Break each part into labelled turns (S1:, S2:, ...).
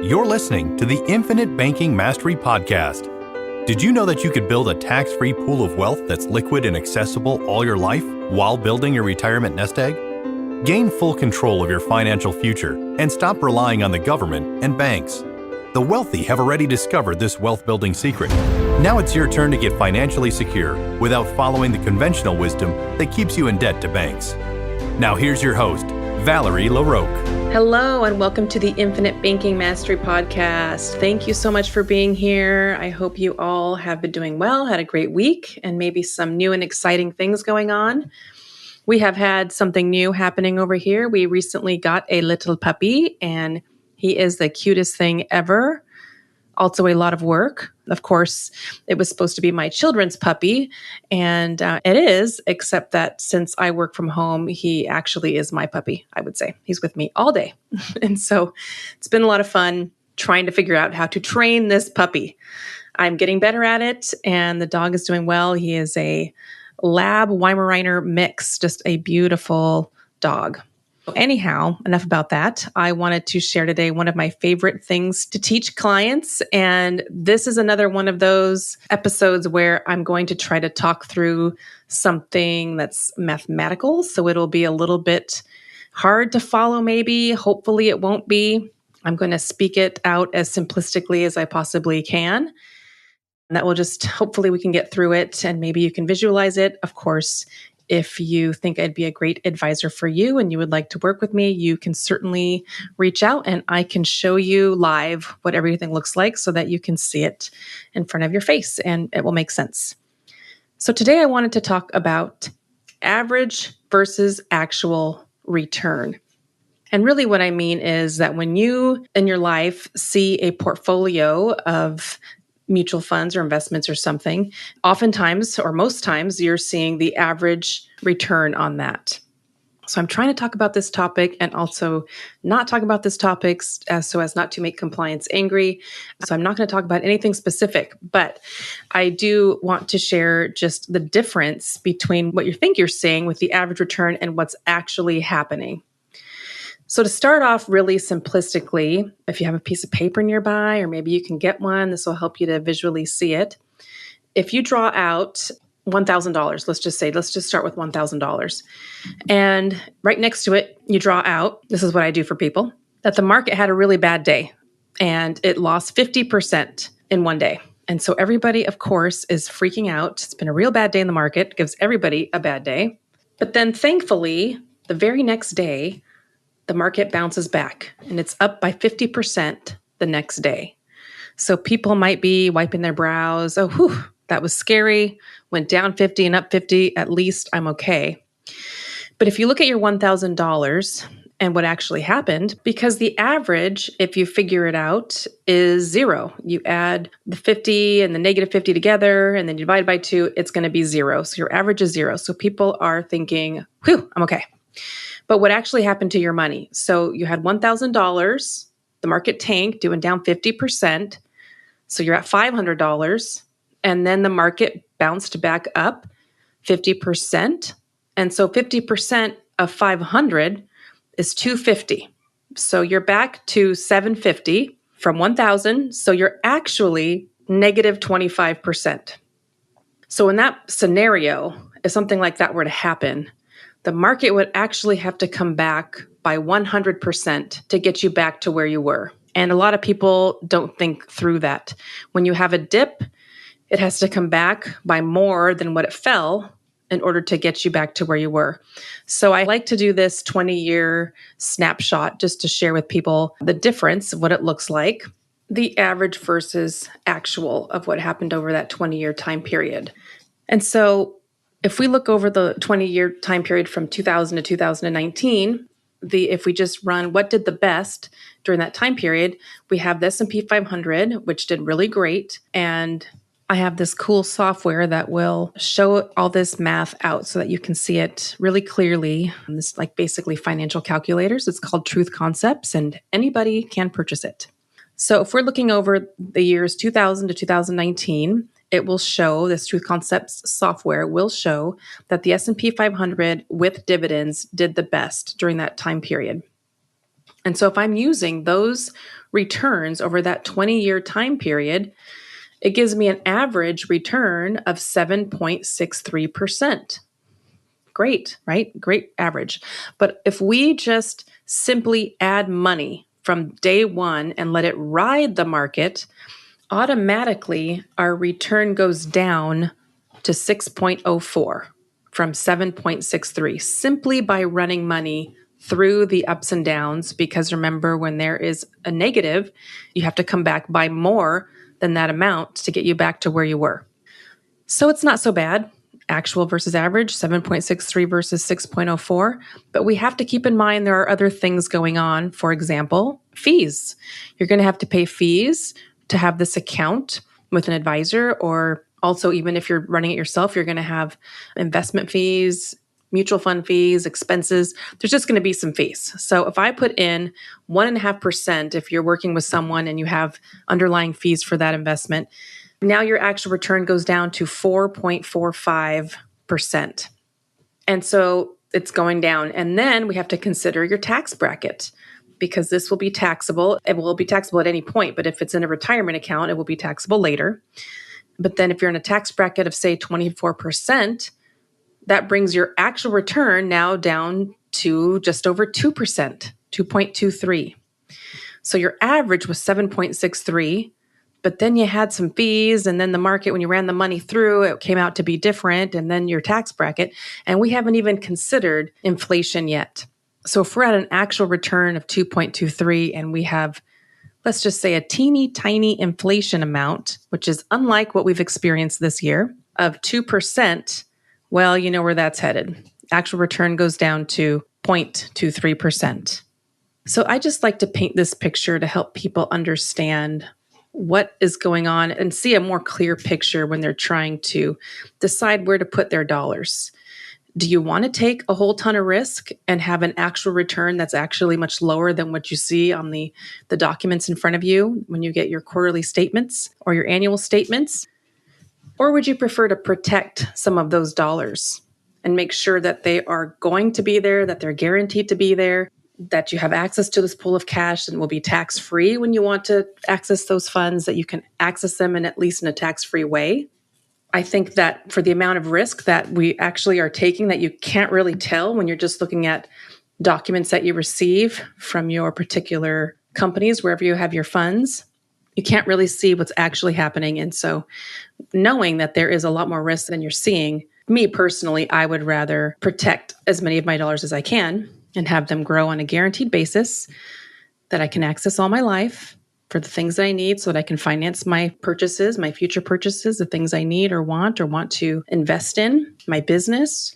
S1: You're listening to the Infinite Banking Mastery Podcast. Did you know that you could build a tax-free pool of wealth that's liquid and accessible all your life while building your retirement nest egg? Gain full control of your financial future and stop relying on the government and banks. The wealthy have already discovered this wealth-building secret. Now it's your turn to get financially secure without following the conventional wisdom that keeps you in debt to banks. Now here's your host, Valerie LaRocque.
S2: Hello, and welcome to the Infinite Banking Mastery Podcast. Thank you so much for being here. I hope you all have been doing well, had a great week, and maybe some new and exciting things going on. We have had something new happening over here. We recently got a little puppy, and he is the cutest thing ever. Also a lot of work. Of course, it was supposed to be my children's puppy, and it is, except that since I work from home, he actually is my puppy, I would say. He's with me all day. And so it's been a lot of fun trying to figure out how to train this puppy. I'm getting better at it, and the dog is doing well. He is a Lab Weimaraner mix, just a beautiful dog. Anyhow, enough about that. I wanted to share today one of my favorite things to teach clients. And this is another one of those episodes where I'm going to try to talk through something that's mathematical. So it'll be a little bit hard to follow, maybe. Hopefully it won't be. I'm going to speak it out as simplistically as I possibly can. And that will just, hopefully we can get through it and maybe you can visualize it. Of course, if you think I'd be a great advisor for you and you would like to work with me, you can certainly reach out and I can show you live what everything looks like so that you can see it in front of your face and it will make sense. So today I wanted to talk about average versus actual return. And really what I mean is that when you in your life see a portfolio of mutual funds or investments or something, oftentimes or most times you're seeing the average return on that. So I'm trying to talk about this topic and also not talk about this topic so as not to make compliance angry. So I'm not going to talk about anything specific, but I do want to share just the difference between what you think you're seeing with the average return and what's actually happening. So to start off really simplistically, if you have a piece of paper nearby, or maybe you can get one, this will help you to visually see it. If you draw out $1,000, let's just start with $1,000. And right next to it, you draw out, this is what I do for people, that the market had a really bad day and it lost 50% in one day. And so everybody, of course, is freaking out. It's been a real bad day in the market, gives everybody a bad day. But then thankfully, the very next day, the market bounces back and it's up by 50% the next day. So people might be wiping their brows. Oh, whew, that was scary. Went down 50 and up 50. At least I'm okay. But if you look at your $1,000 and what actually happened, because the average, if you figure it out, is zero. You add the 50 and the negative 50 together and then you divide by 2, it's going to be zero. So your average is zero. So people are thinking, whew, I'm okay. But what actually happened to your money? So you had $1,000, the market tanked, doing down 50%. So you're at $500. And then the market bounced back up 50%. And so 50% of 500 is 250. So you're back to 750 from 1,000. So you're actually negative 25%. So in that scenario, if something like that were to happen, the market would actually have to come back by 100% to get you back to where you were. And a lot of people don't think through that. When you have a dip, it has to come back by more than what it fell in order to get you back to where you were. So I like to do this 20-year snapshot just to share with people the difference of what it looks like, the average versus actual of what happened over that 20-year time period. And so if we look over the 20-year time period from 2000 to 2019, if we just run what did the best during that time period, we have the S&P 500, which did really great. And I have this cool software that will show all this math out so that you can see it really clearly. This is like basically financial calculators. It's called Truth Concepts, and anybody can purchase it. So if we're looking over the years 2000 to 2019, it will show, this Truth Concepts software will show that the S&P 500 with dividends did the best during that time period. And so if I'm using those returns over that 20-year time period, it gives me an average return of 7.63%. Great, right? Great average. But if we just simply add money from day one and let it ride the market, automatically our return goes down to 6.04 from 7.63 simply by running money through the ups and downs. Because remember, when there is a negative, you have to come back by more than that amount to get you back to where you were. So it's not so bad. Actual versus average, 7.63 versus 6.04. But we have to keep in mind there are other things going on. For example, fees. You're going to have to pay fees to have this account with an advisor, or also even if you're running it yourself, you're going to have investment fees, mutual fund fees, expenses. There's just going to be some fees. So if I put in 1.5%, if you're working with someone and you have underlying fees for that investment, now your actual return goes down to 4.45%. And so it's going down. And then we have to consider your tax bracket, because this will be taxable. It will be taxable at any point, but if it's in a retirement account, it will be taxable later. But then if you're in a tax bracket of, say, 24%, that brings your actual return now down to just over 2%, 2.23. So your average was 7.63. But then you had some fees, and then the market, when you ran the money through, it came out to be different, and then your tax bracket. And we haven't even considered inflation yet. So if we're at an actual return of 2.23 and we have, let's just say, a teeny tiny inflation amount, which is unlike what we've experienced this year, of 2%, well, you know where that's headed. Actual return goes down to 0.23%. So I just like to paint this picture to help people understand what is going on and see a more clear picture when they're trying to decide where to put their dollars. Do you want to take a whole ton of risk and have an actual return that's actually much lower than what you see on the documents in front of you when you get your quarterly statements or your annual statements? Or would you prefer to protect some of those dollars and make sure that they are going to be there, that they're guaranteed to be there, that you have access to this pool of cash and will be tax-free when you want to access those funds, that you can access them in at least in a tax-free way? I think that for the amount of risk that we actually are taking, that you can't really tell when you're just looking at documents that you receive from your particular companies, wherever you have your funds, you can't really see what's actually happening. And so knowing that there is a lot more risk than you're seeing, me personally, I would rather protect as many of my dollars as I can and have them grow on a guaranteed basis that I can access all my life for the things that I need so that I can finance my purchases, my future purchases, the things I need or want to invest in, my business.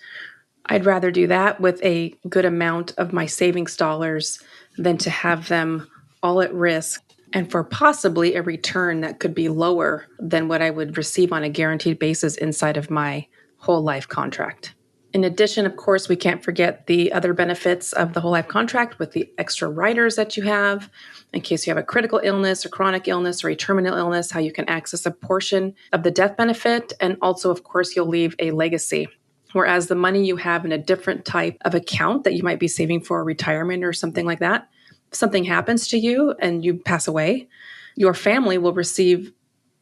S2: I'd rather do that with a good amount of my savings dollars than to have them all at risk and for possibly a return that could be lower than what I would receive on a guaranteed basis inside of my whole life contract. In addition, of course, we can't forget the other benefits of the whole life contract with the extra riders that you have in case you have a critical illness or chronic illness or a terminal illness, how you can access a portion of the death benefit. And also, of course, you'll leave a legacy. Whereas the money you have in a different type of account that you might be saving for retirement or something like that, if something happens to you and you pass away, your family will receive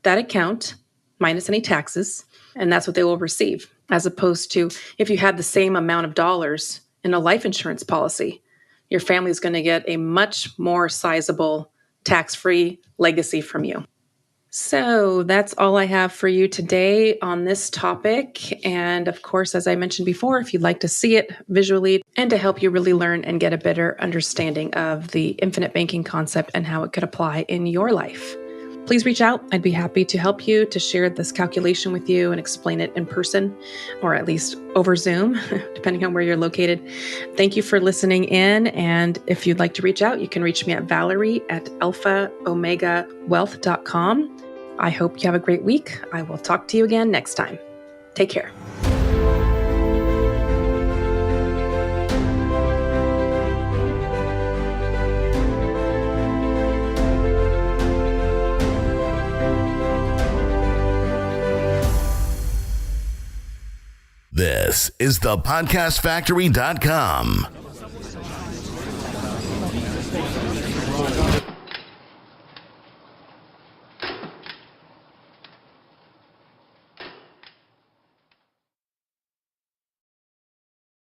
S2: that account minus any taxes, and that's what they will receive. As opposed to if you had the same amount of dollars in a life insurance policy, your family is going to get a much more sizable tax-free legacy from you. So that's all I have for you today on this topic. And of course, as I mentioned before, if you'd like to see it visually and to help you really learn and get a better understanding of the infinite banking concept and how it could apply in your life, please reach out. I'd be happy to help you to share this calculation with you and explain it in person, or at least over Zoom, depending on where you're located. Thank you for listening in. And if you'd like to reach out, you can reach me at Valerie@alphaomegawealth.com. I hope you have a great week. I will talk to you again next time. Take care.
S3: This is thepodcastfactory.com.